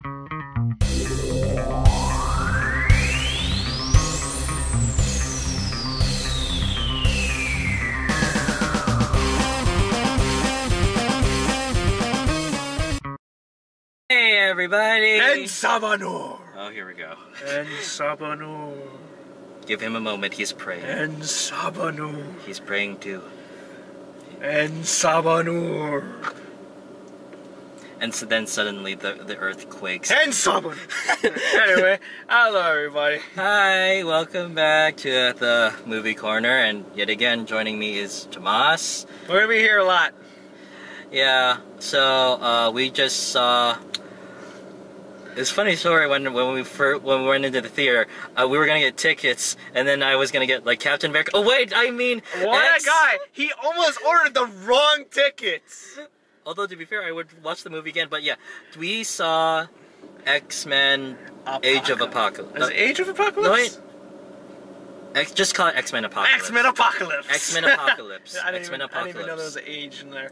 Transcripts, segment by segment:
Hey everybody! And Sabanur! Oh, here we go. And Sabanur. Give him a moment, he's praying. And Sabanur. He's praying too. And Sabanur. And so then suddenly the earth quakes. And Sabanur. Anyway, hello everybody. Hi, welcome back to the movie corner, and yet again joining me is Tomas. We're gonna be here a lot. Yeah, so we just saw. It's a funny story when we went into the theater. We were gonna get tickets, and then I was gonna get like Captain America. Oh wait, I mean What a guy! He almost ordered the wrong tickets. Although to be fair, I would watch the movie again. But yeah, we saw X-Men: Age of Apocalypse. Is it Age of Apocalypse? No, wait. Just call it X-Men Apocalypse. X-Men Apocalypse. X-Men Apocalypse. I X-Men Apocalypse. didn't even know there was an age in there.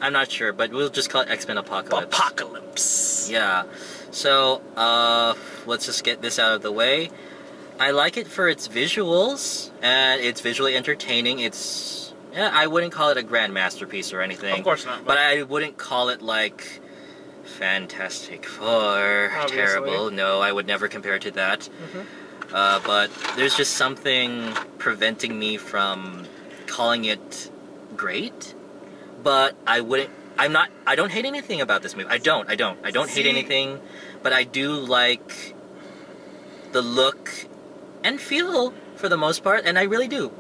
I'm not sure, but we'll just call it X-Men Apocalypse. Apocalypse. Yeah. So, let's just get this out of the way. I like it for its visuals, and it's visually entertaining. It's, yeah, I wouldn't call it a grand masterpiece or anything. Of course not. But I wouldn't call it, like, Fantastic Four, Obviously. terrible. No, I would never compare it to that. But there's just something preventing me from calling it great. But I don't hate anything about this movie. I don't hate anything, but I do like the look and feel for the most part, and I really do.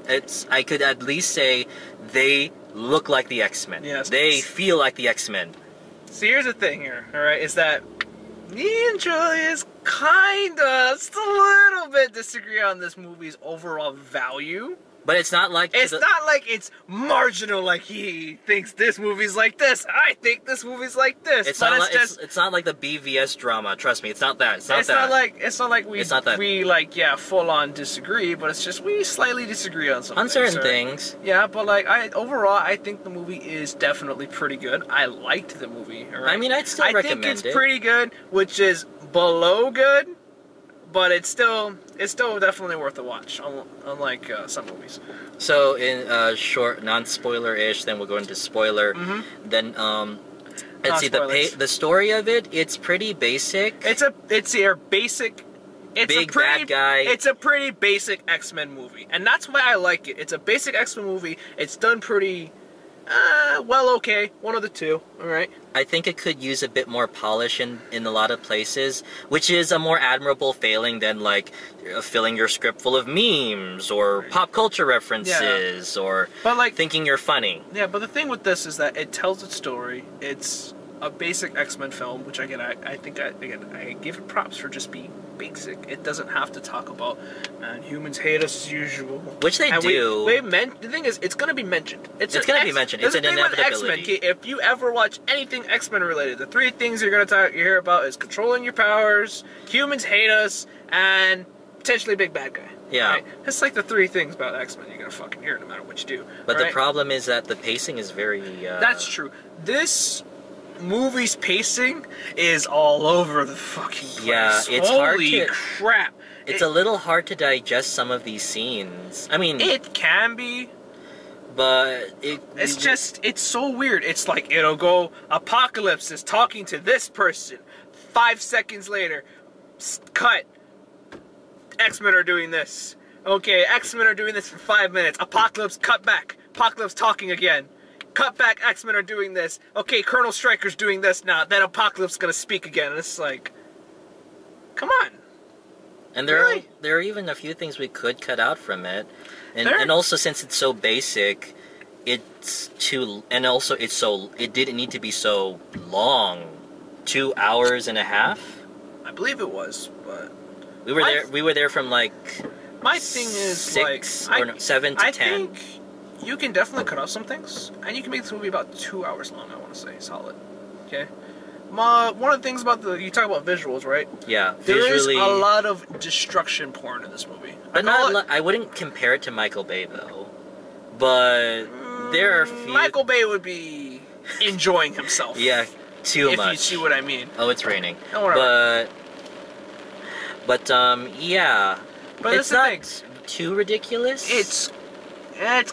I could at least say they look like the X-Men. Yes. They feel like the X-Men. See, here's the thing here, alright, is that me and Julius kinda, just a little bit disagree on this movie's overall value. But it's not like it's marginal. Like he thinks this movie's like this. I think this movie's like this. It's not like the BVS drama. Trust me, it's not that. It's not we full on disagree. But it's just we slightly disagree on something. On certain things. Yeah, but like overall, I think the movie is definitely pretty good. I liked the movie. Right? I mean, I'd still recommend it. I think it's pretty good, which is below good. But it's still definitely worth a watch, unlike some movies. So in short, non-spoiler-ish, then we'll go into spoiler. Then let's see the story of it. It's pretty basic. It's your basic. It's big bad guy. It's a pretty basic X-Men movie, and that's why I like it. It's a basic X-Men movie. It's done pretty. Well, okay, one of the two, alright? I think it could use a bit more polish in a lot of places, which is a more admirable failing than, like, filling your script full of memes, or pop culture references, or thinking you're funny. Yeah, but the thing with this is that it tells its story. It's a basic X-Men film, which, again, I think I give it props for just being basic. It doesn't have to talk about, man, humans hate us as usual. Which they do. The thing is, it's going to be mentioned. It's going to be mentioned. It's an inevitability. X-Men, if you ever watch anything X-Men related, the three things you're going to hear about is controlling your powers, humans hate us, and potentially big bad guy. Yeah. Right? That's like the three things about X-Men you're going to fucking hear no matter what you do. But the problem is that the pacing is very... That's true. This movie's pacing is all over the fucking place. Yeah, it's Holy crap. It's a little hard to digest some of these scenes. I mean... It can be. But it's so weird. It's like, it'll go, Apocalypse is talking to this person. 5 seconds later, cut. X-Men are doing this. Okay, X-Men are doing this for 5 minutes. Apocalypse, cut back. Apocalypse talking again. Cut back, X-Men are doing this. Okay, Colonel Stryker's doing this now. Then Apocalypse is gonna speak again. And it's like, come on. And there are even a few things we could cut out from it. And also, since it's so basic, it didn't need to be so long. 2 hours and a half? I believe it was, but we were there from like my thing is 7 to 10. I think you can definitely cut out some things, and you can make this movie about 2 hours long, I want to say, solid. Okay? One of the things about you talk about visuals, right? Yeah, there is a lot of destruction porn in this movie. But I wouldn't compare it to Michael Bay, though. But there are few... Michael Bay would be enjoying himself. Yeah. Too if much. you see what I mean. Oh, it's raining. Oh, whatever. Yeah. But It's that's not too ridiculous. It's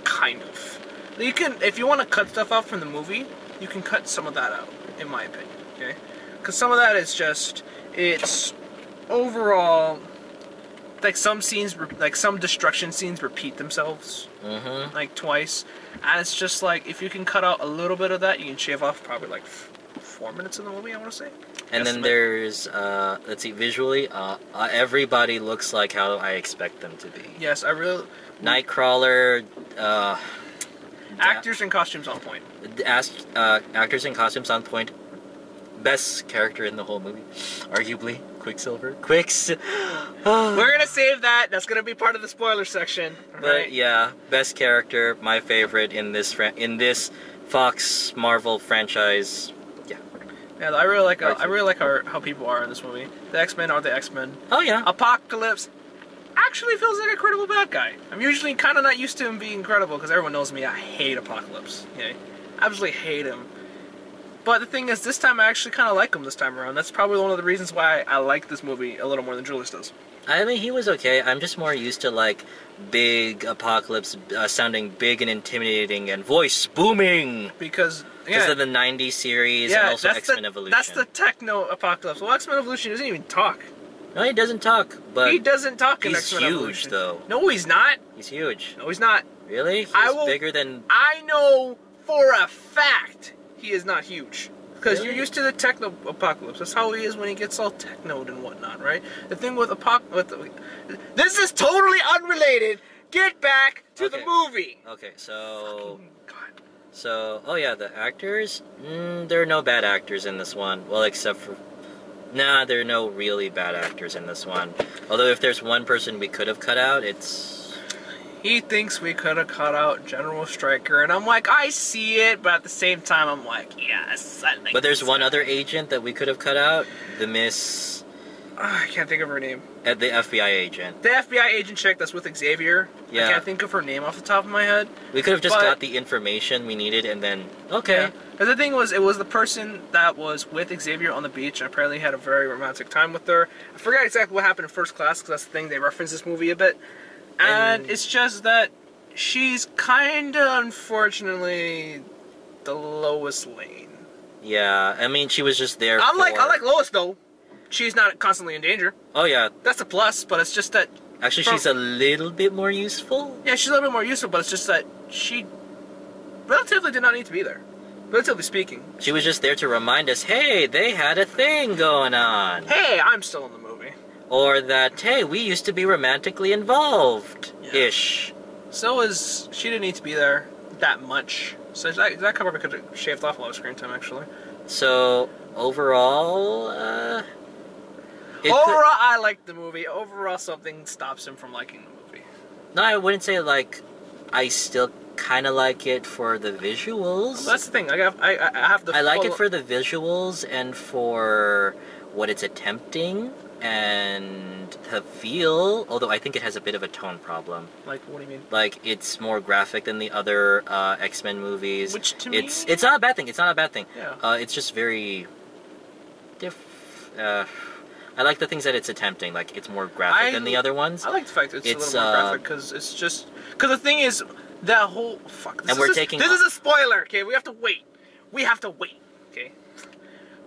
kind of. You can, if you want to cut stuff out from the movie, you can cut some of that out, in my opinion. Okay, because some of that is just, it's overall, like some scenes, like some destruction scenes repeat themselves, like twice, and it's just like if you can cut out a little bit of that, you can shave off probably like 4 minutes of the movie, I want to say. And then there's, let's see, visually, everybody looks like how I expect them to be. Yes, I really. Nightcrawler, Actors and costumes on point. Actors and costumes on point. Best character in the whole movie, arguably, Quicksilver. We're gonna save that. That's gonna be part of the spoiler section. But yeah, best character, my favorite in this Fox Marvel franchise. Yeah, I really like how people are in this movie. The X-Men are the X-Men. Oh yeah. Apocalypse actually feels like a credible bad guy. I'm usually kind of not used to him being credible because everyone knows me. I hate Apocalypse. Okay, absolutely hate him. But the thing is, this time I actually kind of like him this time around. That's probably one of the reasons why I like this movie a little more than Julz does. I mean, he was okay. I'm just more used to like big Apocalypse sounding big and intimidating and voice booming. Because of the '90s series and also X-Men Evolution. That's the techno Apocalypse. Well, X-Men Evolution doesn't even talk. No, he doesn't talk. But he doesn't talk in he's X-Men huge, Evolution. Though. No, he's not. He's huge. No, he's not. Really? He's bigger than. I know for a fact he is not huge. Because Really? you're used to the techno Apocalypse. That's how he is when he gets all technoed and whatnot, right? The thing with this is totally unrelated. Get back to the movie. Okay, so. God. So, oh yeah, the actors? There are no bad actors in this one. Well, except for... Nah, there are no really bad actors in this one. Although if there's one person we could have cut out, it's... He thinks we could have cut out General Stryker, and I'm like, I see it, but at the same time, I'm like, yes, I think. But there's one other agent that we could have cut out. The Miss... I can't think of her name. The FBI agent. The FBI agent chick that's with Xavier. Yeah. I can't think of her name off the top of my head. We could have just got the information we needed and then, okay. Yeah. And the thing was, it was the person that was with Xavier on the beach and apparently had a very romantic time with her. I forgot exactly what happened in First Class because that's the thing, they reference this movie a bit. And it's just that she's kinda, unfortunately, the Lois Lane. Yeah, I mean, she was just there I like Lois, though. She's not constantly in danger. Oh, yeah. That's a plus, but it's just that... Actually, she's a little bit more useful. Yeah, she's a little bit more useful, but it's just that she relatively did not need to be there. Relatively speaking. She was just there to remind us, hey, they had a thing going on. Hey, I'm still in the movie. Or that, hey, we used to be romantically involved-ish. So she didn't need to be there that much. So that cover could have shaved off a lot of screen time, actually. So, overall, I liked the movie. Overall, something stops him from liking the movie. No, I wouldn't say, like, I still kind of like it for the visuals. Well, that's the thing. I have the... I like it for the visuals and for what it's attempting and the feel, although I think it has a bit of a tone problem. Like, what do you mean? Like, it's more graphic than the other X-Men movies. Which, to me... It's not a bad thing. It's not a bad thing. Yeah. It's just very... I like the things that it's attempting. Like, it's more graphic than the other ones. I like the fact that it's a little more graphic, because it's just... Because the thing is, that whole... Fuck. This is a spoiler, okay? We have to wait. Okay?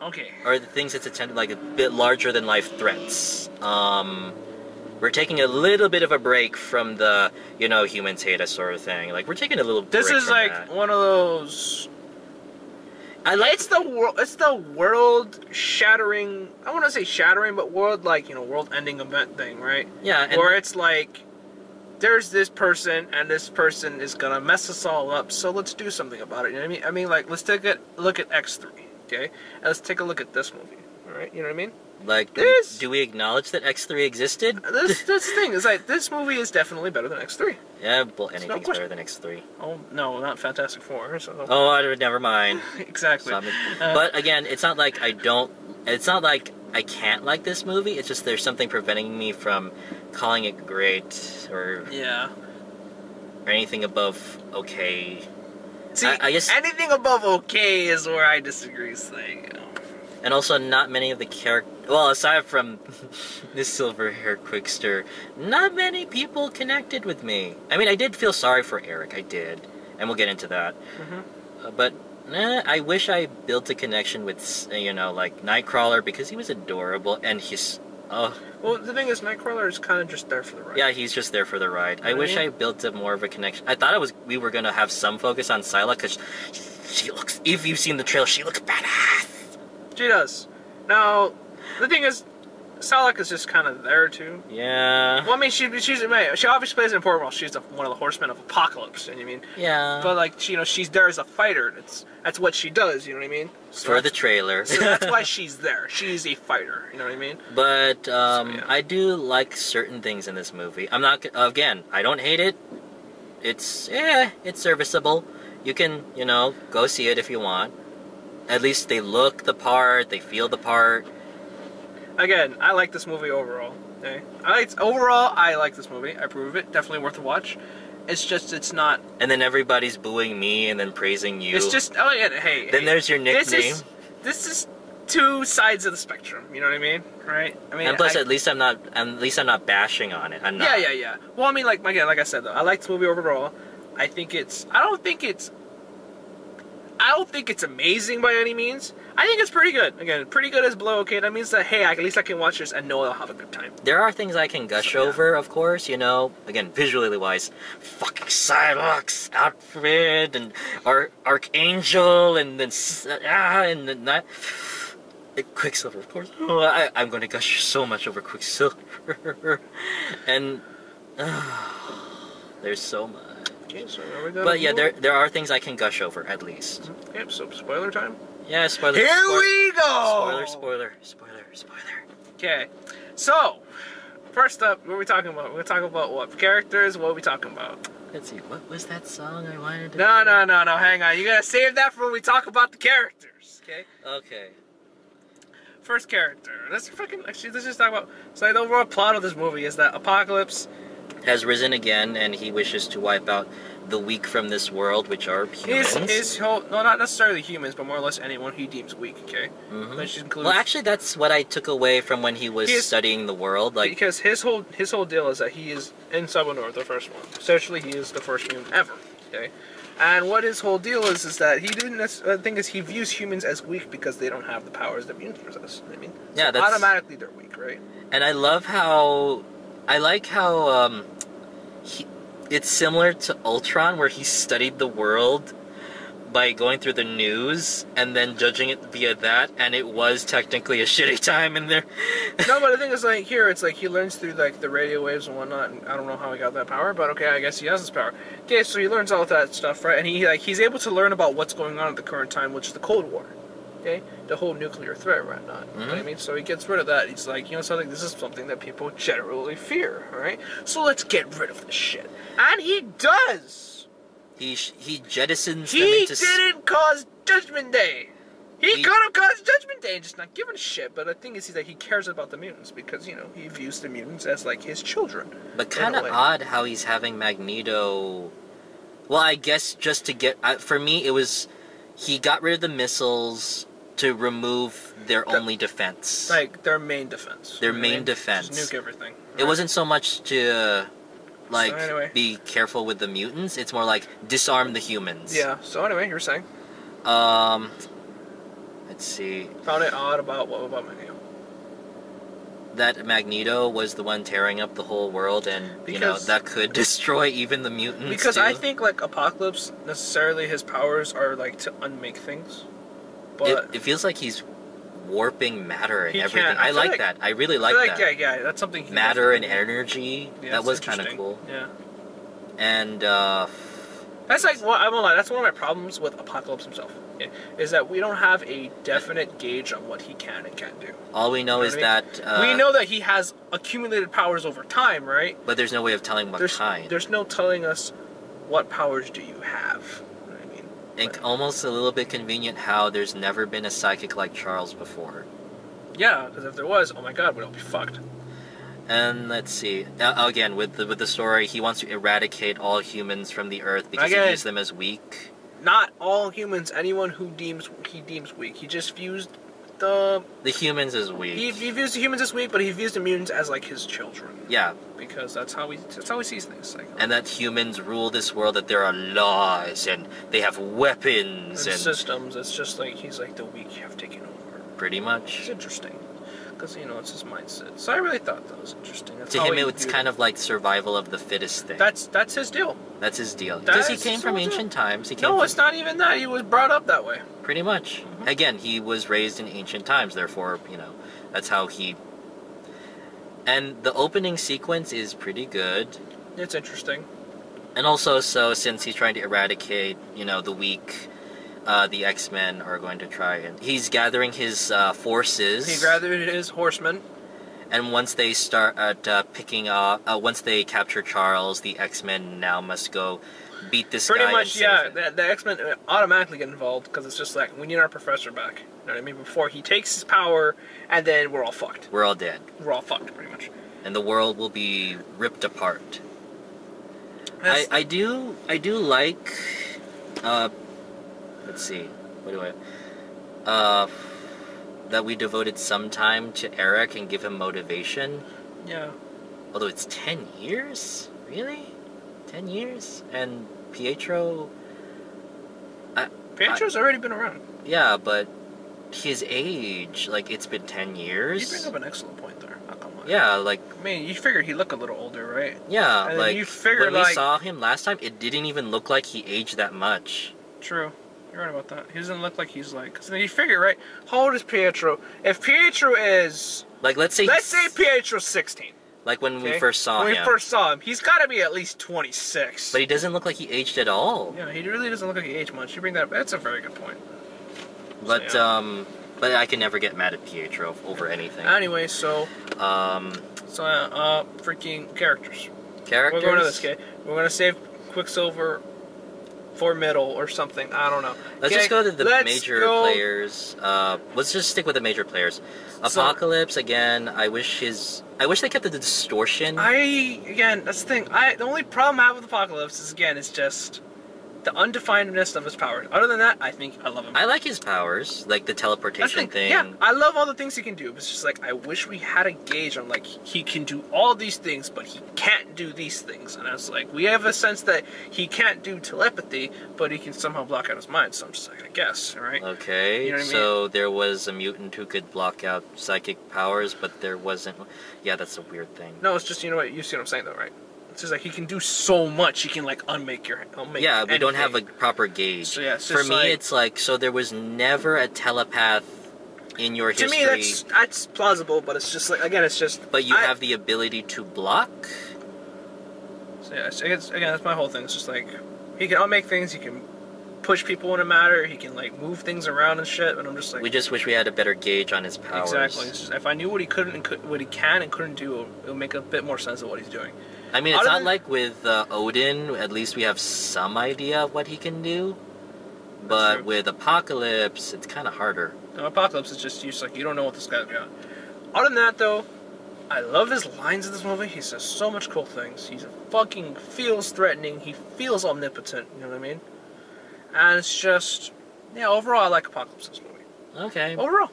Okay. Or the things it's attempting, like, a bit larger than life threats. We're taking a little bit of a break from the, humans hate us sort of thing. Like, we're taking a little break This is from like that. one of those... It's the world shattering. I want to say shattering, but world world ending event thing, right? Yeah. Where it's like, there's this person, and this person is gonna mess us all up. So let's do something about it. You know what I mean? I mean, like, let's take a look at X3, okay? And let's take a look at this movie. All right? You know what I mean? Like, do we acknowledge that X3 existed? That's the thing. It's like, this movie is definitely better than X3. Yeah, well, anything's better than X3. Oh, no, not Fantastic Four. So. Oh, never mind. Exactly. But again, it's not like it's not like I can't like this movie. It's just there's something preventing me from calling it great or anything above okay. See, I guess, anything above okay is where I disagree. It's like, and also not many of the characters. Well, aside from this silver-haired Quickster, not many people connected with me. I mean, I did feel sorry for Eric. I did, and we'll get into that. But I wish I built a connection with, like Nightcrawler, because he was adorable, and he's. Well, the thing is, Nightcrawler is kind of just there for the ride. Yeah, he's just there for the ride. I wish I built up more of a connection. I thought we were gonna have some focus on Scylla, because she looks. If you've seen the trailer, she looks badass. She does. Now, the thing is, Salak is just kind of there too. Yeah. Well, I mean, she obviously plays an important role. She's one of the horsemen of Apocalypse. You know what I mean? Yeah. But like, she's there as a fighter. That's what she does. You know what I mean? So for the trailer. So that's why she's there. She's a fighter. You know what I mean? But I do like certain things in this movie. I'm not. Again, I don't hate it. It's serviceable. You can go see it if you want. At least they look the part. They feel the part. Again, I like this movie overall. Okay? I like this movie. I approve of it. Definitely worth a watch. It's just, it's not... And then everybody's booing me and then praising you. It's just, oh yeah, hey. Then there's your nickname. This is two sides of the spectrum. You know what I mean? Right? I mean, and plus, at least I'm not bashing on it. I'm not. Yeah. Well, I mean, like I said though, I like this movie overall. I don't think it's amazing by any means. I think it's pretty good. Again, pretty good is below okay. That means that, hey, at least I can watch this and know I'll have a good time. There are things I can gush over, of course, again, visually wise. Fucking Psylocke outfit, and Archangel, and then that. Quicksilver, of course. I'm going to gush so much over Quicksilver. And there's so much. Okay, so are we but yeah, there are things I can gush over, at least. Okay, so spoiler time? Yeah, spoiler. Here we go! Spoiler. Okay, so, first up, what are we talking about? We're talking about what? Characters? What are we talking about? Let's see, what was that song I wanted to No, hang on. You gotta save that for when we talk about the characters, okay? Okay. First character. Let's just talk about... So the overall plot of this movie is that Apocalypse has risen again, and he wishes to wipe out the weak from this world, which are humans. No, not necessarily humans, but more or less anyone he deems weak, okay? Which includes... Well, actually, that's what I took away from when he was studying the world. Because his whole deal is that he is in Subnorth, the first one. Essentially, he is the first human ever, okay? And what his whole deal is that he didn't necessarily... The thing is, he views humans as weak because they don't have the powers that mutants possess. I mean, yeah, so automatically they're weak, right? And I love how... I like how it's similar to Ultron, where he studied the world by going through the news and then judging it via that, and it was technically a shitty time in there. No, but the thing is, like, here, it's like he learns through, like, the radio waves and whatnot, and I don't know how he got that power, but okay, I guess he has this power. Okay, so he learns all that stuff, right, and he's able to learn about what's going on at the current time, which is the Cold War. Okay, the whole nuclear threat right now. You know what I mean? So he gets rid of that. He's like, something. This is something that people generally fear. All right, so let's get rid of this shit. And he does. He jettisons. He didn't cause Judgment Day. He could have caused Judgment Day and just not given a shit. But the thing is, he cares about the mutants because he views the mutants as like his children. But kind of odd how he's having Magneto. Well, I guess just to get for me, it was he got rid of the missiles to remove their only defense. Like, their main defense. Their main defense. Just nuke everything. Right? It wasn't so much to, like, so anyway. Be careful with the mutants. It's more like, disarm the humans. Yeah, so anyway, you were saying? Let's see. Found it odd about, what about Magneto? That Magneto was the one tearing up the whole world, and, that could destroy even the mutants, Because too. I think, like, Apocalypse, necessarily his powers are, like, to unmake things. But it feels like he's warping matter and everything. I like that. I really like that. Yeah, that's something. Matter and energy. Yeah, that was kind of cool. Yeah. And that's like that's one of my problems with Apocalypse himself. Okay, is that we don't have a definite gauge on what he can and can't do. All we know is that we know that he has accumulated powers over time, right? But there's no way of telling what kind. There's no telling us what powers do you have. And almost a little bit convenient how there's never been a psychic like Charles before. Yeah, because if there was, oh my god, we'd all be fucked. And let's see. Again, with the story, he wants to eradicate all humans from the Earth because he views them as weak. not all humans, anyone who he deems weak. He just views the humans as weak. He views the humans as weak, but he views the mutants as like his children. Yeah, because that's how he sees things. Like, and that humans rule this world. That there are laws and they have weapons and systems. It's just like he's like the weak have taken over. Pretty much. It's interesting because it's his mindset. So I really thought that was interesting. That's to him, it's kind of like survival of the fittest thing. That's his deal. That's his deal. Because he came from ancient times. No, it's not even that. He was brought up that way. Pretty much. Mm-hmm. Again, he was raised in ancient times. Therefore, that's how he. And the opening sequence is pretty good. It's interesting. And also, since he's trying to eradicate, the weak, the X-Men are going to try and he's gathering his forces. He gathered his horsemen. And once they start picking up, once they capture Charles, the X-Men now must go beat this guy. Pretty much, yeah. The X-Men automatically get involved because it's just like, we need our professor back. You know what I mean? Before he takes his power, and then we're all fucked. We're all dead. We're all fucked, pretty much. And the world will be ripped apart. I do like. Let's see. What do I? That we devoted some time to Eric and give him motivation. Yeah. Although it's 10 years? Really? 10 years? And Pietro... Pietro's already been around. Yeah, but his age, like, it's been 10 years. You bring up an excellent point there. Not gonna lie. Yeah, like... I mean, you figured he'd look a little older, right? Yeah, and like, you figured, when we saw him last time, it didn't even look like he aged that much. True. You're right about that. He doesn't look like he's like... Because then you figure, right? How old is Pietro? If Pietro is... Like, let's say Pietro's 16. Like when we first saw him. When we first saw him, he's got to be at least 26. But he doesn't look like he aged at all. Yeah, he really doesn't look like he aged much. You bring that up. That's a very good point. But, but I can never get mad at Pietro over anything. Anyway, freaking characters. Characters? We're going to this, okay? We're going to save Quicksilver for middle or something. I don't know. Let's just go to the major players. Let's just stick with the major players. Apocalypse, again, I wish they kept the distortion. Again, that's the thing. The only problem I have with Apocalypse is, again, it's just the undefinedness of his powers. Other than that, I think I love him. I like his powers, like the teleportation thing. Yeah, I love all the things he can do. It's just like, I wish we had a gauge on, like, he can do all these things, but he can't do these things. And I was like, we have a sense that he can't do telepathy, but he can somehow block out his mind. So I'm just like, I guess, right? Okay, you know what I mean? So there was a mutant who could block out psychic powers, but there wasn't... Yeah, that's a weird thing. No, it's just, you see what I'm saying, though, right? It's just like, he can do so much, he can, like, unmake yeah, we don't have a proper gauge. So, yeah, for me, it's like, so there was never a telepath in your history. To me, that's plausible, but it's just like, again, it's just... But you have the ability to block? So, yeah, again, that's my whole thing. It's just like, he can unmake things, he can push people in a matter, he can, like, move things around and shit, but I'm just like... We just wish we had a better gauge on his powers. Exactly. It's just, if I knew what he can and couldn't do, it would make a bit more sense of what he's doing. I mean, it's not like with Odin, at least we have some idea of what he can do. But with Apocalypse, it's kind of harder. No, Apocalypse is just like, you don't know what this guy's got. Other than that, though, I love his lines in this movie. He says so much cool things. He's fucking feels threatening. He feels omnipotent, you know what I mean? And it's just, yeah, overall, I like Apocalypse in this movie. Okay. Overall,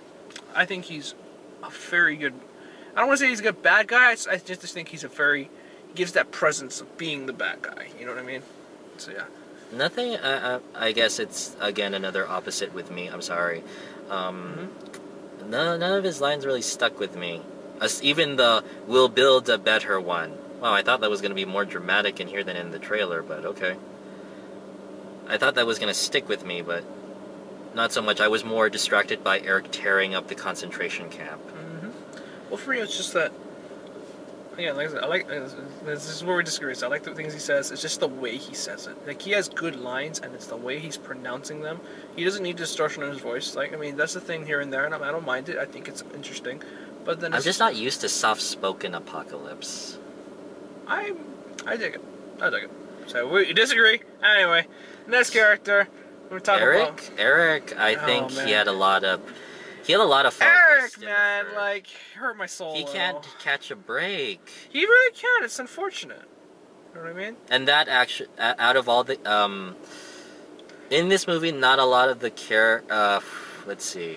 I think he's a very good... I don't want to say he's a good bad guy. I just think he's gives that presence of being the bad guy. You know what I mean? So yeah. Nothing. I guess it's again another opposite with me. I'm sorry. None of his lines really stuck with me. Even the "we'll build a better one." Wow, I thought that was going to be more dramatic in here than in the trailer, but okay. I thought that was going to stick with me, but not so much. I was more distracted by Eric tearing up the concentration camp. Well, for me, it's just that. Yeah, like I said, this is where we disagree. So I like the things he says. It's just the way he says it. Like, he has good lines, and it's the way he's pronouncing them. He doesn't need distortion in his voice. Like, I mean, that's the thing here and there, and I don't mind it. I think it's interesting. But then I'm just not used to soft-spoken Apocalypse. I dig it. I dig it. So we disagree. Anyway, next character. We're talking about Eric. I think he had a lot of. He had a lot of focus. Eric, man, like, hurt my soul. He can't catch a break. He really can. It's unfortunate. You know what I mean? And that actually, out of all the, In this movie, not a lot of the let's see.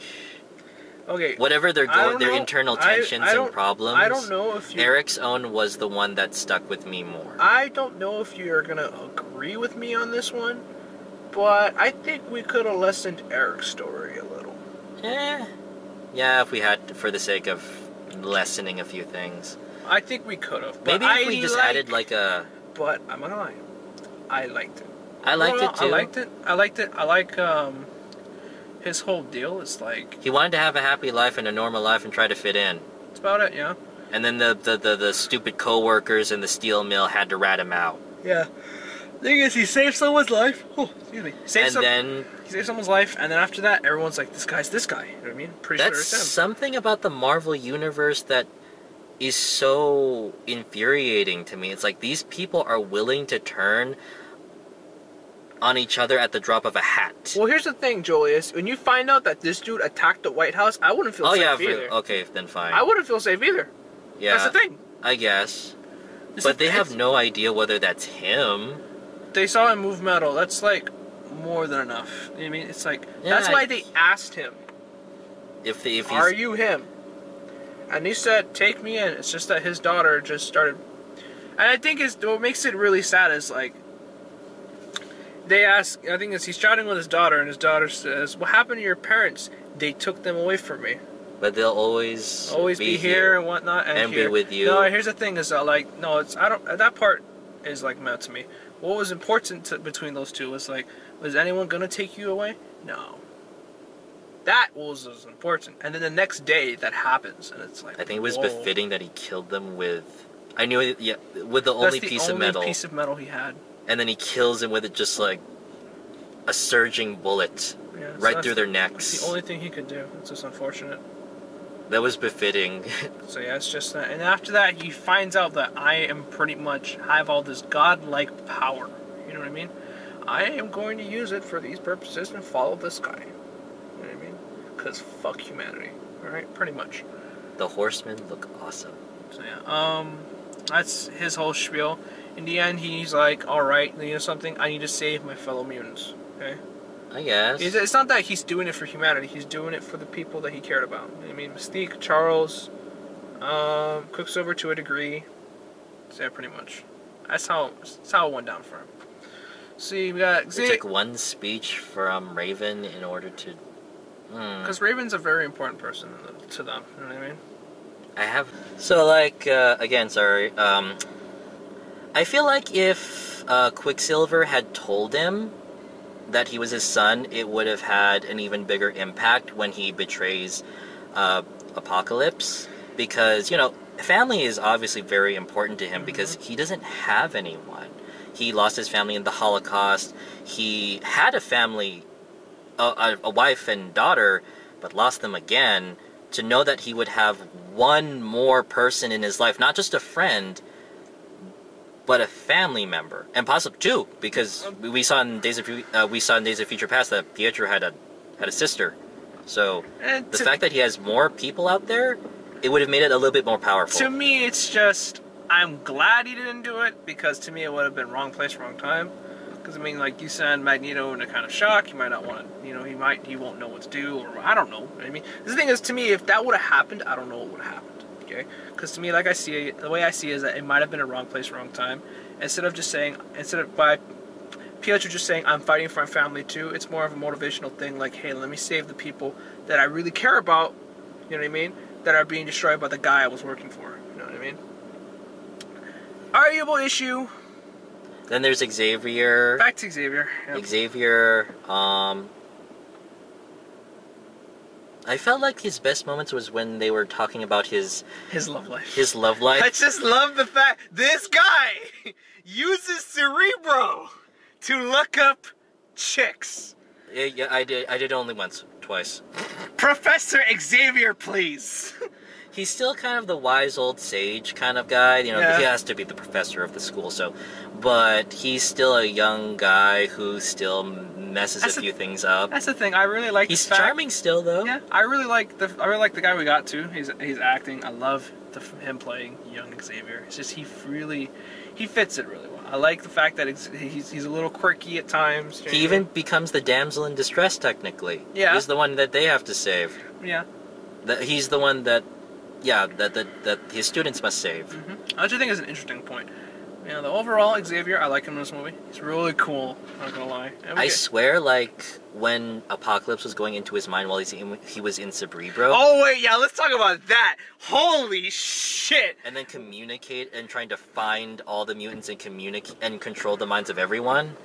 Okay. Whatever their internal tensions and problems. I don't know if you... Eric's own was the one that stuck with me more. I don't know if you're gonna agree with me on this one, but I think we could have lessened Eric's story a little. Yeah, if we had, for the sake of lessening a few things. I think we could have. Maybe if we just added like a... But I'm not gonna lie. I liked it. I liked it too. I liked it. I like his whole deal. It's like... He wanted to have a happy life and a normal life and try to fit in. That's about it, yeah. And then the stupid co-workers in the steel mill had to rat him out. Yeah. The thing is, he saved someone's life. Oh, excuse me. He saved someone's life, and then after that, everyone's like, this guy's this guy. You know what I mean? Pretty sure it's him. That's something about the Marvel Universe that is so infuriating to me. It's like, these people are willing to turn on each other at the drop of a hat. Well, here's the thing, Julius. When you find out that this dude attacked the White House, I wouldn't feel safe either. Okay, then fine. I wouldn't feel safe either. Yeah. That's the thing. I guess. But they have no idea whether that's him. They saw him move metal. That's like more than enough. You know what I mean? It's like, that's why they asked him. If he's... Are you him? And he said, take me in. It's just that his daughter just started... And I think what makes it really sad is like, they ask, I think he's chatting with his daughter, and his daughter says, what happened to your parents? They took them away from me. But they'll always be here and whatnot, and be with you. No, here's the thing: is that like, no, that part is like meant to me. What was important between those two was like, was anyone gonna take you away? No. That was important, and then the next day that happens, and it's like, I think it was befitting that he killed them with. I knew it, yeah, with the only piece of metal. Piece of metal he had. And then he kills him with it, just like a surging bullet right through their necks. That's the only thing he could do. It's just unfortunate. That was befitting. So yeah, it's just that. And after that, he finds out that I am pretty much have all this godlike power. You know what I mean? I am going to use it for these purposes and follow this guy. You know what I mean? Because fuck humanity. All right, pretty much. The horsemen look awesome. So yeah, that's his whole spiel. In the end, he's like, all right, you know something? I need to save my fellow mutants. Okay. I guess. It's not that he's doing it for humanity. He's doing it for the people that he cared about. I mean, Mystique, Charles, Quicksilver to a degree. So yeah, pretty much. That's how it went down for him. See, we got... It took one speech from Raven in order to... Because Raven's a very important person to them. You know what I mean? I have... So, like, again, sorry. I feel like if Quicksilver had told him that he was his son, it would have had an even bigger impact when he betrays Apocalypse. Because, you know, family is obviously very important to him because he doesn't have anyone. He lost his family in the Holocaust. He had a family, a wife and daughter, but lost them again. To know that he would have one more person in his life, not just a friend, but a family member, and possibly two, because we saw in Days of Future Past that Pietro had a sister. So the fact that he has more people out there, it would have made it a little bit more powerful. To me, it's just, I'm glad he didn't do it, because to me it would have been wrong place, wrong time. Because I mean, like you send Magneto into kind of shock, he might not want to, you know, he won't know what to do, or I don't know. I mean, the thing is, to me, if that would have happened, I don't know what would have happened. Okay, because to me, like I see it, the way I see it is that it might have been a wrong place, wrong time. Instead of by Pietro just saying, I'm fighting for my family too, it's more of a motivational thing, like, hey, let me save the people that I really care about, you know what I mean, that are being destroyed by the guy I was working for, you know what I mean? Arguable issue. Then there's Xavier. Back to Xavier. Yep. Xavier, I felt like his best moments was when they were talking about his love life. His love life. I just love the fact this guy uses Cerebro to look up chicks. Yeah, I did only once, twice. Professor Xavier, please. He's still kind of the wise old sage kind of guy. You know, He has to be the professor of the school, so. But he's still a young guy who still messes a few things up. That's the thing. I really like. He's charming still, though. Yeah, I really like the guy we got too. He's acting. I love him playing young Xavier. It's just he fits it really well. I like the fact that he's a little quirky at times. He even becomes the damsel in distress, technically. Yeah. He's the one that they have to save. Yeah. He's the one that his students must save. Mm-hmm. Which I think is an interesting point. The overall Xavier, I like him in this movie. He's really cool, not gonna lie. I swear, like, when Apocalypse was going into his mind while he was in Cerebro. Oh, wait, yeah, let's talk about that. Holy shit! And then communicate and trying to find all the mutants and control the minds of everyone.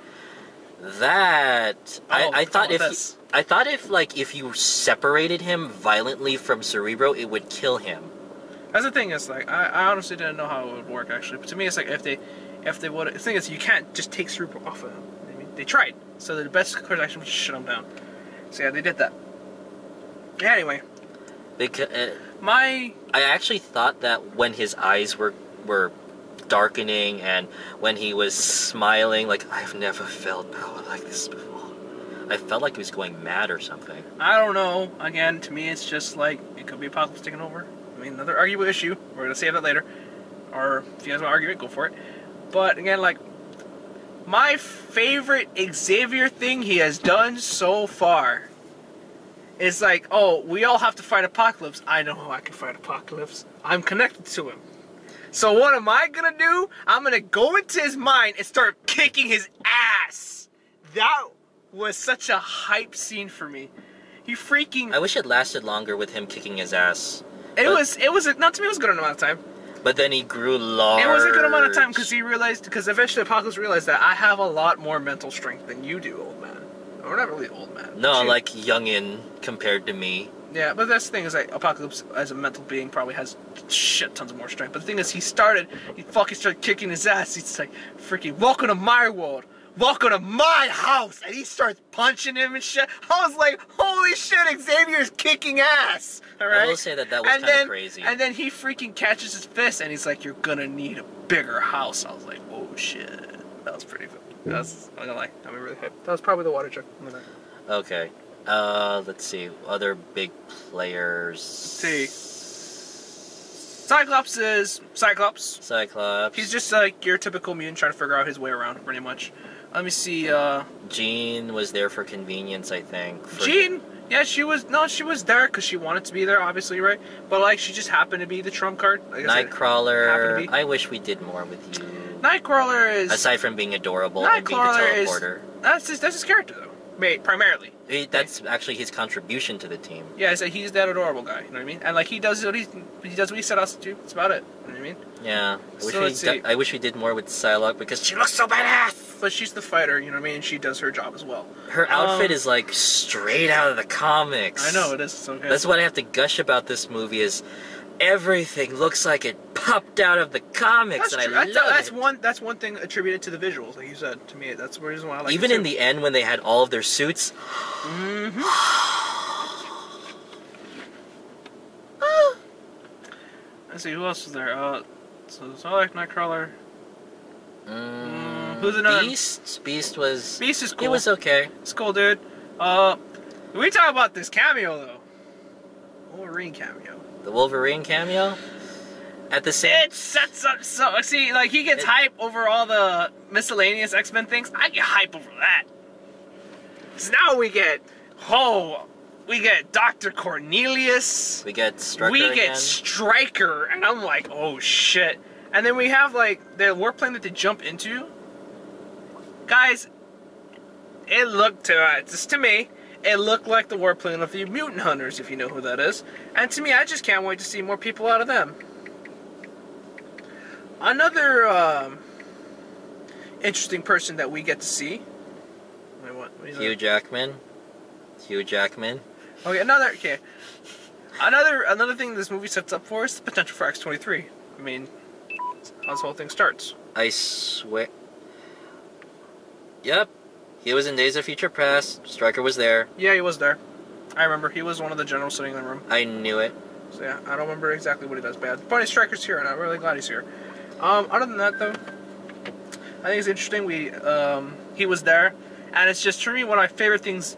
That... I thought if you separated him violently from Cerebro, it would kill him. That's the thing is, like, I honestly didn't know how it would work, actually. But to me, it's like, if they would... The thing is, you can't just take Cerebro off of him. I mean, they tried. So the best course action was to shut him down. So yeah, they did that. Anyway. Because, I actually thought that when his eyes were darkening and when he was smiling, like, I've never felt power like this before. I felt like he was going mad or something. I don't know. Again, to me, it's just like, it could be Apocalypse taking over. I mean, another arguable issue. We're going to save that later. Or if you guys want to argue it, go for it. But again, like, my favorite Xavier thing he has done so far is like, oh, we all have to fight Apocalypse. I know how I can fight Apocalypse. I'm connected to him. So what am I going to do? I'm going to go into his mind and start kicking his ass. That was such a hype scene for me. He freaking... I wish it lasted longer with him kicking his ass. It was not to me. It was a good amount of time. But then he grew large. It was a good amount of time because because eventually Apocalypse realized that I have a lot more mental strength than you do, old man. Or not really old man. No, like youngin compared to me. Yeah, but that's the thing is like Apocalypse as a mental being probably has shit tons of more strength. But the thing is, he started kicking his ass. He's like, freaking, welcome to my world. Welcome to my house! And he starts punching him and shit. I was like, holy shit, Xavier's kicking ass! Alright? I will say that was kind of crazy. And then he freaking catches his fist and he's like, you're gonna need a bigger house. I was like, oh shit. That was pretty good. I'm not gonna lie. I'm really hyped. That was probably the water jug. Okay. Let's see. Other big players. Let's see. Cyclops is Cyclops. He's just like your typical mutant trying to figure out his way around, pretty much. Let me see, Jean was there for convenience, I think. Jean? Yeah, she was there because she wanted to be there, obviously, right? But, like, she just happened to be the trump card. Like Nightcrawler, I wish we did more with you. Nightcrawler is... Aside from being adorable and being a teleporter. That's his character, though. Primarily. That's actually his contribution to the team. Yeah, so he's that adorable guy, you know what I mean? And, like, he does what he set out to do. That's about it, you know what I mean? Yeah. I wish we did more with Psylocke because she looks so badass! But she's the fighter, you know what I mean? And she does her job as well. Her outfit is like straight out of the comics. I know, it is so good. That's what I have to gush about this movie is everything looks like it popped out of the comics, and I love it. That's one thing attributed to the visuals, like you said. To me, that's the reason why I like it. Even in the end when they had all of their suits. Mm-hmm. Let's see, who else was there? So I like Nightcrawler. Who's another? Beast was... Beast is cool. He was okay. It's cool, dude. We talk about this cameo, though. Wolverine cameo. The Wolverine cameo? At the same... It sets up so... See, like, he gets hype over all the miscellaneous X-Men things. I get hype over that. So now we get... we get Dr. Cornelius. We get Stryker We get Stryker. And I'm like, oh, shit. And then we have, like, the warplane that they jump into. Guys, it looked to me, it looked like the warplane of the Mutant Hunters, if you know who that is. And to me, I just can't wait to see more people out of them. Another interesting person that we get to see. Wait, what Hugh Jackman. Okay, another thing this movie sets up for is the potential for X-23. I mean, how this whole thing starts. I swear. Yep. He was in Days of Future Past. Stryker was there. Yeah, he was there. I remember. He was one of the generals sitting in the room. I knew it. So yeah, I don't remember exactly what he does bad. But Stryker's here, and I'm really glad he's here. Other than that, though, I think it's interesting. He was there. And it's just, for me, one of my favorite things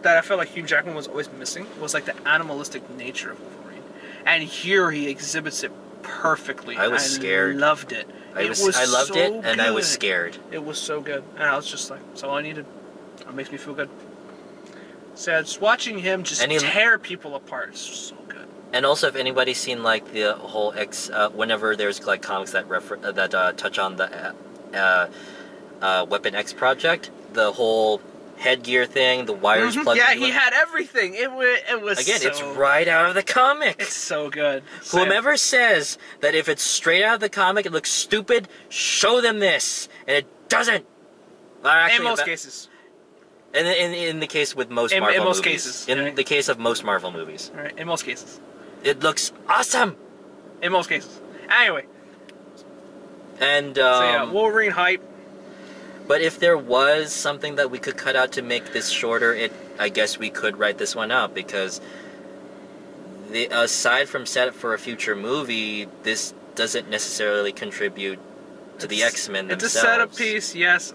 that I felt like Hugh Jackman was always missing was like the animalistic nature of Wolverine. And here he exhibits it perfectly. I was scared. I loved it. I loved it, and I was scared. It was so good. And I was just like, that's all I needed. It makes me feel good. So just watching him just tear people apart is just so good. And also, if anybody's seen like the whole whenever there's like comics that touch on the Weapon X project, the whole headgear thing, the wires plugged. Yeah, he had everything. It was again, so, it's right out of the comic. It's so good. Whomever says that if it's straight out of the comic, it looks stupid, show them this, and it doesn't. Actually, in most cases. In the case with most Marvel movies. Cases. In the case of most Marvel movies. All right, in most cases. It looks awesome! In most cases. Anyway. And, so yeah, Wolverine hype. But if there was something that we could cut out to make this shorter, I guess we could write this one out, because aside from set for a future movie, this doesn't necessarily contribute to the X-Men themselves. It's a setup piece, yes.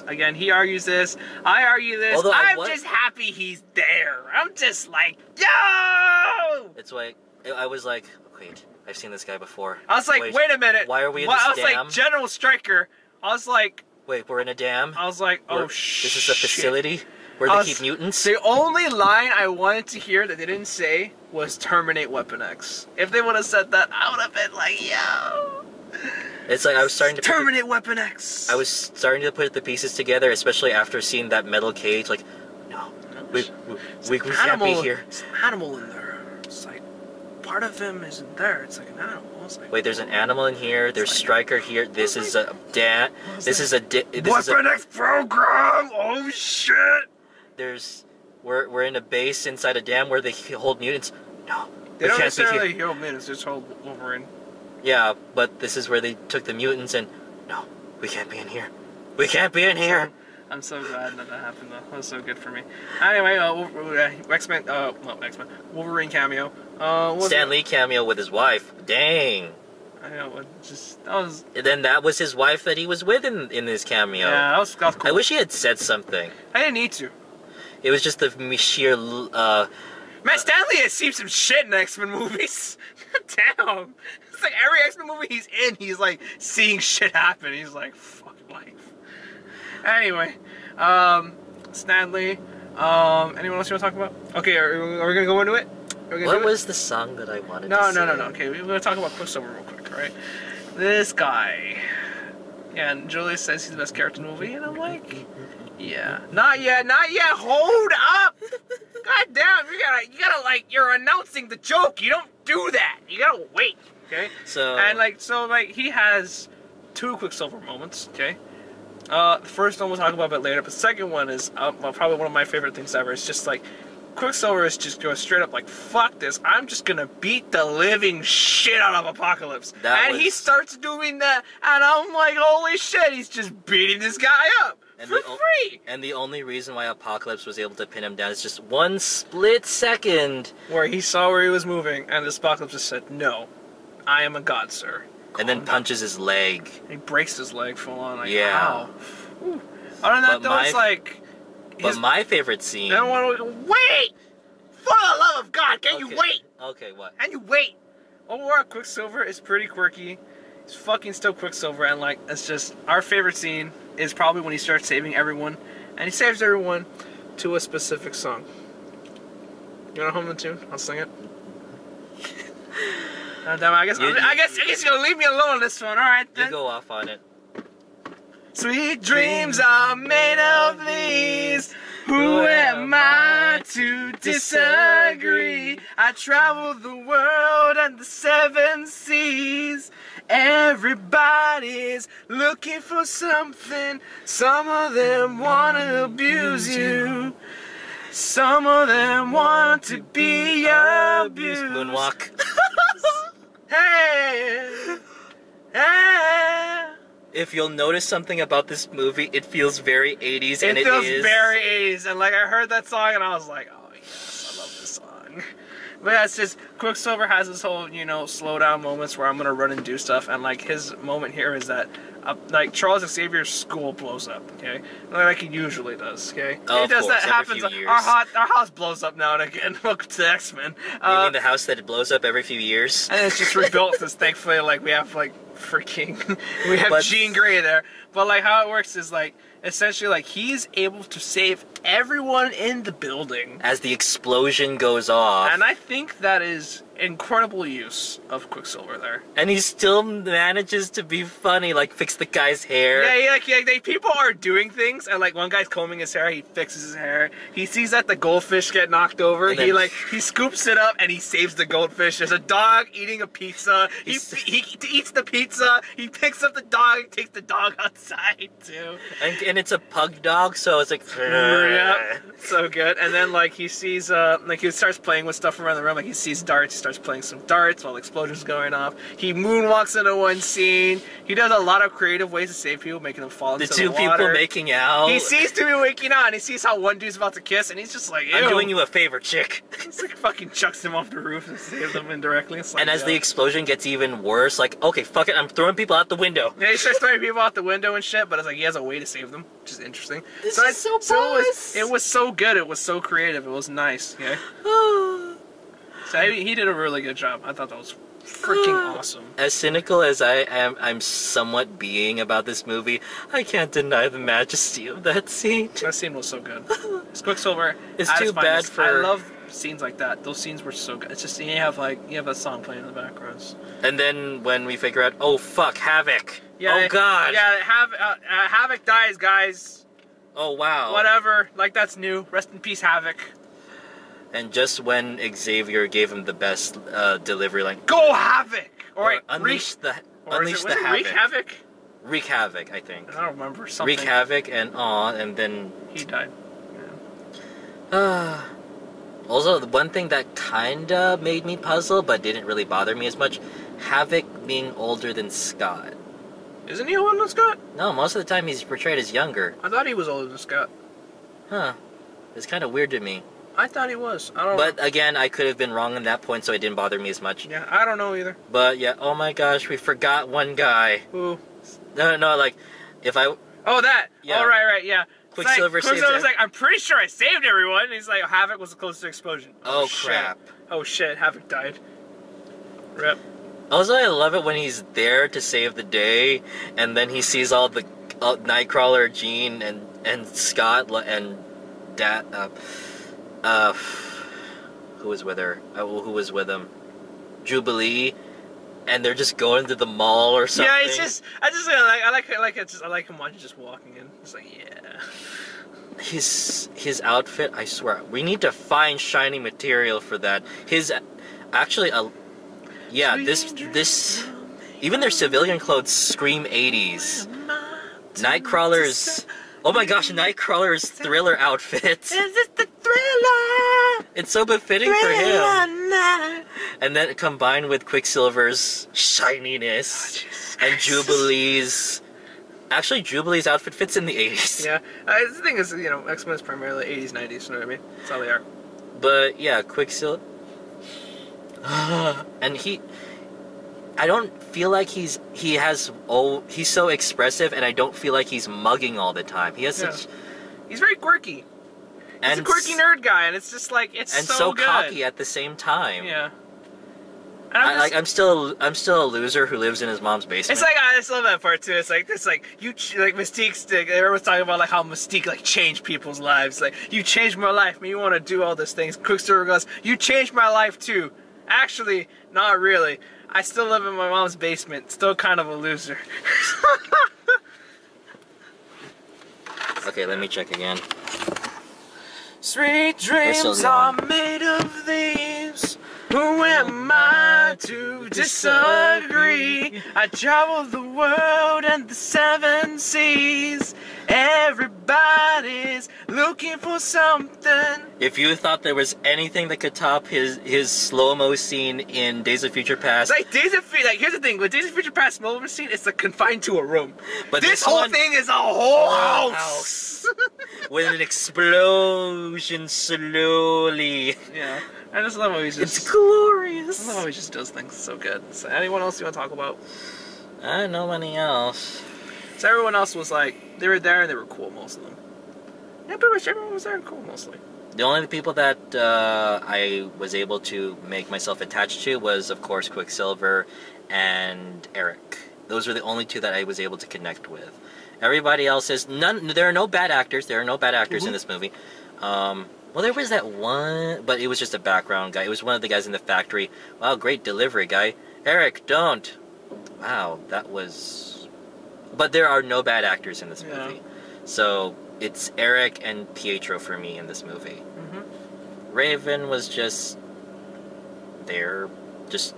Again, he argues this, I argue this. Although I'm just happy he's there. I'm just like, yo! It's like, I was like, wait, I've seen this guy before. I was like, wait a minute. Why are we in this dam? I was like, General Stryker. I was like... Wait, we're in a dam? I was like, oh shit. This is a facility where they keep mutants? The only line I wanted to hear that they didn't say was terminate Weapon X. If they would have said that, I would have been like, yo... It's like I was starting to terminate Weapon X. I was starting to put the pieces together, especially after seeing that metal cage. Like, no, we can't be here. There's an animal in there. It's like part of him isn't there. It's like an animal. Like, wait, there's an animal in here. There's Stryker here. This is a dam. This is a Weapon X program. Oh shit. We're in a base inside a dam where they hold mutants. No, they don't necessarily hold mutants. They just hold Wolverine. Yeah, but this is where they took the mutants, and no, we can't be in here. We can't be in here. I'm so glad that happened, though. That was so good for me. Anyway, X-Men, X-Men, Wolverine cameo. Stan Lee cameo with his wife. Dang. I know, that was... And then that was his wife that he was with in this cameo. Yeah, that was cool. I wish he had said something. I didn't need to. It was just the sheer, Man, Stan Lee has seen some shit in X-Men movies. Damn. It's like every X-Men movie he's in, he's like seeing shit happen. He's like, fucking life. Anyway, Stan Lee. Anyone else you want to talk about? Okay, are we gonna go into it? What was the song that I wanted to say? No. Okay, we're gonna talk about Quicksilver real quick, alright? This guy. Yeah, and Julius says he's the best character in the movie, and I'm like, yeah. Not yet, hold up! God damn, you gotta like, you're announcing the joke, you don't do that! You gotta wait, okay? He has 2 Quicksilver moments, okay? The first one we'll talk about a bit later, but the second one is probably one of my favorite things ever. It's just like, Quicksilver is just going straight up like, fuck this, I'm just gonna beat the living shit out of Apocalypse. He starts doing that, and I'm like, holy shit, he's just beating this guy up. For free! And the only reason why Apocalypse was able to pin him down is just one split second. Where he saw where he was moving, and Apocalypse just said, no, I am a god, sir. And then punches his leg. He breaks his leg full on, like, yeah. Wow. Other than that, though, it's like... But my favorite scene... I don't want to... Wait! For the love of God, can you wait? Okay, what? Can you wait? Overall, Quicksilver is pretty quirky. He's fucking still Quicksilver, and like, it's just... Our favorite scene is probably when he starts saving everyone. And he saves everyone to a specific song. You want to hum the tune? I'll sing it. Damn, I guess you're gonna leave me alone on this one. Alright then. You go off on it. Sweet dreams are made of these. Who am I to disagree? I travel the world and the 7 seas. Everybody's looking for something. Some of them wanna abuse you. Some of them want to be abused. Moonwalk. Hey! Hey! If you'll notice something about this movie, it feels very 80s, and it feels is. very 80s, and like I heard that song and I was like, oh yes, I love this song. But yeah, it's just, Quicksilver has this whole, slow down moments where I'm gonna run and do stuff, and like his moment here is that like Charles Xavier's school blows up, okay? Like it usually does, okay? Oh, it does. of course, That every happens. few years. Our house blows up now and again. Welcome to X-Men. You mean the house that it blows up every few years? And it's just rebuilt because thankfully, like, we have, like, freaking... we have Jean Grey there. But, like, how it works is, like, essentially, like, he's able to save everyone in the building. As the explosion goes off. And I think that is incredible use of Quicksilver there. And he still manages to be funny, like fix the guy's hair. People are doing things, and like one guy's combing his hair, he fixes his hair. He sees that the goldfish get knocked over, he scoops it up and he saves the goldfish. There's a dog eating a pizza. He eats the pizza. He picks up the dog, takes the dog outside too. And it's a pug dog, so it's like yeah, so good. And then like he sees like he starts playing with stuff around the room. Like he sees darts, he starts playing some darts while explosions going off. He moonwalks into one scene. He does a lot of creative ways to save people, making them fall into the water. The two people making out. He sees two people making out, and he sees how one dude's about to kiss, and he's just like, ew. I'm doing you a favor, chick. He's like fucking chucks him off the roof and saves them indirectly. Like, and as the explosion gets even worse, like, okay, fuck it, I'm throwing people out the window. Yeah, he starts throwing people out the window and shit, but it's like he has a way to save them, which is interesting. This is so it was so good, it was so creative, it was nice, okay? So he did a really good job. I thought that was freaking awesome. As cynical as I'm somewhat being about this movie, I can't deny the majesty of that scene. That scene was so good. Quicksilver. It's too bad for... I love scenes like that. Those scenes were so good. It's just you have that song playing in the background. And then when we figure out, oh fuck, Havoc. Yeah, oh god. Yeah, Havoc dies, guys. Oh wow. Whatever. Like that's new. Rest in peace, Havoc. And just when Xavier gave him the best delivery line, "Go Havoc!" Or unleash the Havoc. Wreak Havoc? Wreak Havoc, I think. I don't remember something. Wreak Havoc and then he died. Yeah. Also, the one thing that kinda made me puzzle, but didn't really bother me as much, Havoc being older than Scott. Isn't he older than Scott? No, most of the time he's portrayed as younger. I thought he was older than Scott. Huh. It's kind of weird to me. I thought he was. I don't know. But again, I could have been wrong on that point, so it didn't bother me as much. Yeah, I don't know either. But yeah, oh my gosh, we forgot one guy. Who? No, like, if I... Oh, that! Yeah. Oh, right, yeah. Quicksilver's like, I'm pretty sure I saved everyone. And he's like, Havoc was the closest explosion. Oh crap. Shit. Oh shit, Havoc died. Rip. Also, I love it when he's there to save the day, and then he sees all the Nightcrawler, Jean, and Scott, and who was with her? Who was with him? Jubilee, and they're just going to the mall or something. Yeah, I like him watching just walking in. It's like, yeah. His outfit, I swear, we need to find shiny material for that. This even their civilian clothes scream 80s. Nightcrawler's, oh my gosh, Nightcrawler's Thriller outfit. Is it the Thriller? It's so befitting for him. And then combined with Quicksilver's shininess and Jubilee's. Actually, Jubilee's outfit fits in the 80s. Yeah, the thing is, X-Men is primarily 80s, 90s, you know what I mean? That's how they are. But yeah, Quicksilver. And I don't feel like he's so expressive, and I don't feel like he's mugging all the time. He has such... He's very quirky. He's a quirky nerd guy, and it's just like, it's so good. Cocky at the same time. Yeah. I'm still a loser who lives in his mom's basement. It's like, I just love that part too. It's like Mystique's, everyone's talking about like how Mystique like changed people's lives. Like, you changed my life, man. You want to do all these things. Quicksilver goes, you changed my life too. Actually, not really. I still live in my mom's basement. Still kind of a loser. Okay, let me check again. Sweet dreams are made of these. Who am I to disagree? I travel the world and the 7 seas. Everybody's looking for something. If you thought there was anything that could top his slow-mo scene in Days of Future Past... Like, here's the thing, with Days of Future Past slow-mo scene, it's like confined to a room. But this whole thing is a whole house! With an explosion slowly. Yeah. I just love how he just... It's glorious! I love how he just does things so good. So, anyone else you want to talk about? Nobody else. So everyone else was like, they were there and they were cool, most of them. Yeah, pretty much everyone was there and cool, mostly. The only people that I was able to make myself attached to was, of course, Quicksilver and Eric. Those were the only two that I was able to connect with. Everybody else is none. There are no bad actors. There are no bad actors in this movie. Well, there was that one, but it was just a background guy. It was one of the guys in the factory. Wow, great delivery, guy. Eric, don't. Wow, that was... But there are no bad actors in this movie. So, it's Eric and Pietro for me in this movie. Raven was just... there. Just...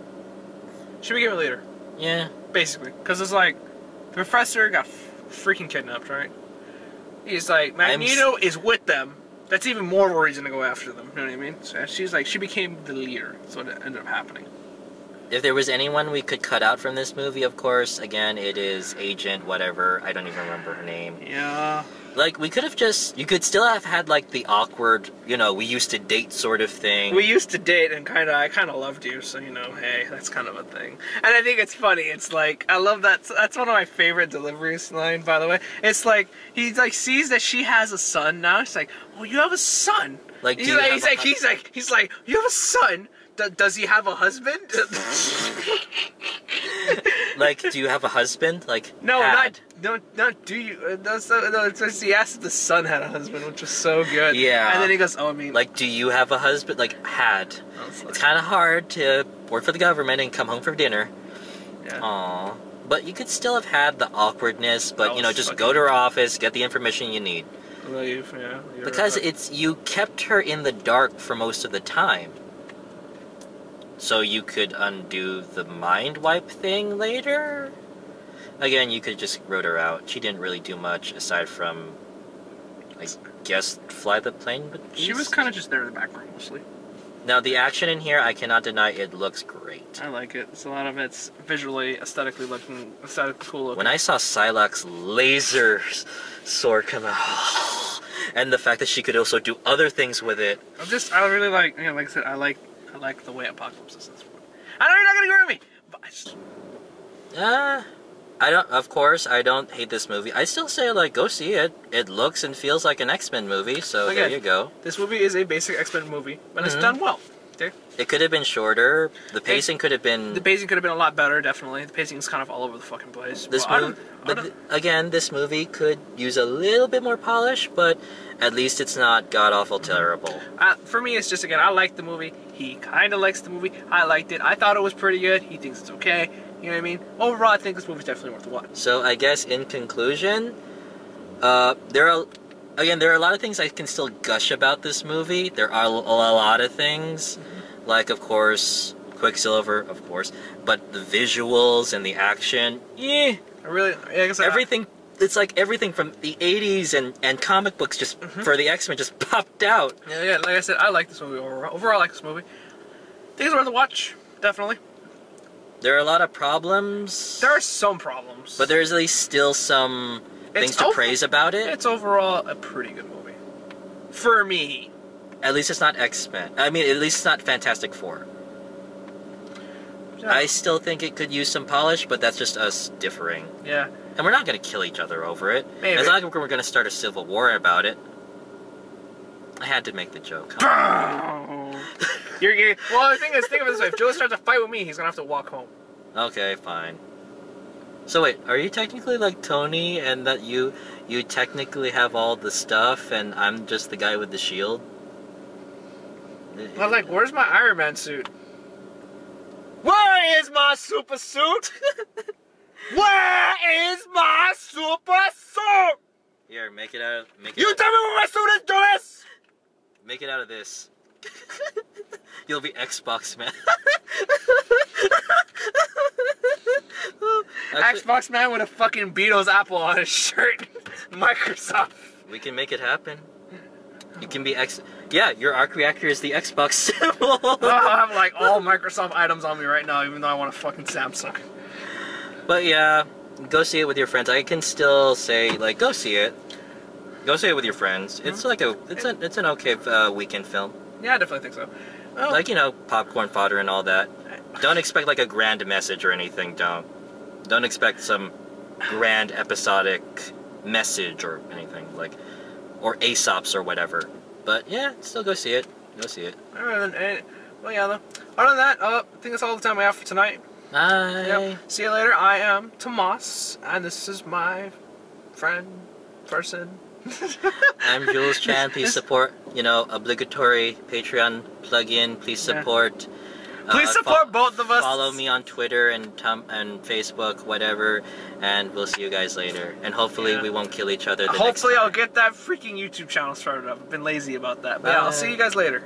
She became a leader. Yeah. Basically. Because it's like, the professor got freaking kidnapped, right? He's like, Magneto is with them. That's even more of a reason to go after them. You know what I mean? So she's like, she became the leader. That's what ended up happening. If there was anyone we could cut out from this movie, of course, again, it is Agent whatever. I don't even remember her name. Yeah. Like, we could have just... You could still have had, like, the awkward, you know, we used to date sort of thing. We used to date, and I kind of loved you, so, you know, hey, that's kind of a thing. And I think it's funny. It's like, I love that. That's one of my favorite deliveries line, by the way. It's like, he, like, sees that she has a son now. It's like, oh, you have a son? Like, he's like, you have a son? Does he have a husband? Like, do you have a husband? Like, no, had. not do you? He asked if the son had a husband, which was so good. Yeah. And then he goes, oh, I mean, like, do you have a husband? Like, had. It's kind of hard to work for the government and come home for dinner. Yeah. Aww. But you could still have had the awkwardness, but, you know, just go to her office, get the information you need. Leave, yeah. Because you kept her in the dark for most of the time. So you could undo the mind wipe thing later? Again, you could just wrote her out. She didn't really do much aside from, I guess, fly the plane. But she was kind of just there in the background mostly. Now, the action in here, I cannot deny it looks great. I like it. It's a lot of it's visually, aesthetically cool looking. When I saw Psylocke's laser sword come out, and the fact that she could also do other things with it. I really like, you know, like I said, I like the way Apocalypse is. I know you're not gonna agree with me, but I just... Of course, I don't hate this movie. I still say, like, go see it. It looks and feels like an X-Men movie, so again, there you go. This movie is a basic X-Men movie, but it's done well. Okay? It could have been shorter. The pacing could have been... The pacing could have been a lot better, definitely. The pacing is kind of all over the fucking place. Again, this movie could use a little bit more polish, but at least it's not god-awful terrible. For me, it's just, again, I like the movie. He kind of likes the movie. I liked it. I thought it was pretty good. He thinks it's okay. You know what I mean? Overall, I think this movie's definitely worth a watch. So, I guess, in conclusion, there are a lot of things I can still gush about this movie. There are a lot of things, like, of course, Quicksilver, of course, but the visuals and the action, everything, it's like everything from the 80s and comic books just, for the X-Men, just popped out. Yeah, like I said, I like this movie overall. Overall, I like this movie. I think it's worth a watch, definitely. There are a lot of problems. There are some problems. But there's at least still some things to praise about it. It's overall a pretty good movie. For me. At least it's not X-Men. I mean, at least it's not Fantastic Four. Yeah. I still think it could use some polish, but that's just us differing. Yeah. And we're not going to kill each other over it. Maybe. It's not like we're going to start a civil war about it. I had to make the joke. Well, the thing is, think of it this way. If Joe starts a fight with me, he's going to have to walk home. Okay, fine. So wait, are you technically like Tony and that you technically have all the stuff and I'm just the guy with the shield? Well, like, where's my Iron Man suit? Where is my super suit? Where is my super suit? Here, make it out. You tell me where my suit is, Jonas! Make it out of this. You'll be Xbox Man. Actually, Xbox Man with a fucking Beatles apple on his shirt. Microsoft. We can make it happen. You can be Yeah, your arc reactor is the Xbox symbol. I have like all Microsoft items on me right now, even though I want a fucking Samsung. But yeah, go see it with your friends. I can still say, like, go see it. Go see it with your friends. It's like it's an okay weekend film. Yeah, I definitely think so. Oh. Like, you know, popcorn fodder and all that. Don't expect like a grand message or anything. Don't expect some grand episodic message or anything like, or Aesop's or whatever. But yeah, still go see it. Go see it. All right, then. Well, yeah. Other than that, I think that's all the time we have for tonight. Bye. Yep. See you later. I am Tomas, and this is my person. I'm Julz Chan. Please support, obligatory Patreon plug-in. Please support. Please support both of us. Follow me on Twitter and Facebook, whatever, and we'll see you guys later. And hopefully we won't kill each other. Hopefully I'll get that freaking YouTube channel started up. I've been lazy about that. But yeah, I'll see you guys later.